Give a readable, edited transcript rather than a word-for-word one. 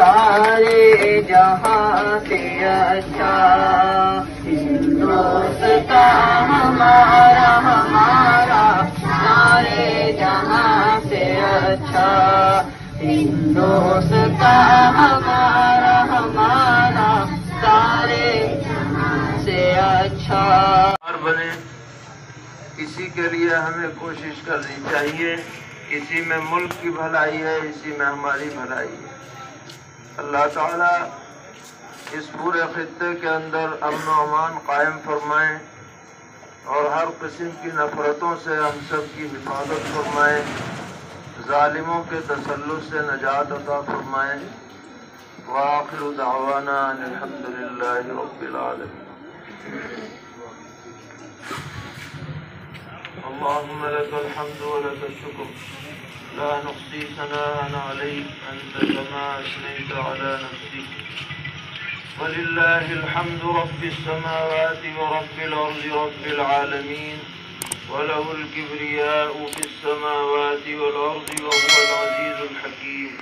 سارے جہاں سے اچھا ہندوستاں ہمارا ہمارا سارے جہاں سے اچھا ہندوستاں ہمارا ہمارا سارے جہاں سے اچھا بنے اسی کے لیے ہمیں کوشش کرنی چاہیے. اسی میں ملک کی بھلائی ہے, اسی میں ہماری بھلائی ہے. اللہ تعالیٰ اس پورے خطے کے اندر امن و امان قائم فرمائیں اور ہر قسم کی نفرتوں سے ہم سب کی حفاظت فرمائیں, ظالموں کے تسلط سے نجات عطا فرمائیں. وآخر دعوانا ان الحمد للہ رب العالمین. اللهم لك الحمد ولك الشكر لا نحصي ثناء عليك أنت كما أثنيت على نفسك ولله الحمد رب السماوات ورب الأرض رب العالمين وله الكبرياء في السماوات والأرض وهو العزيز الحكيم.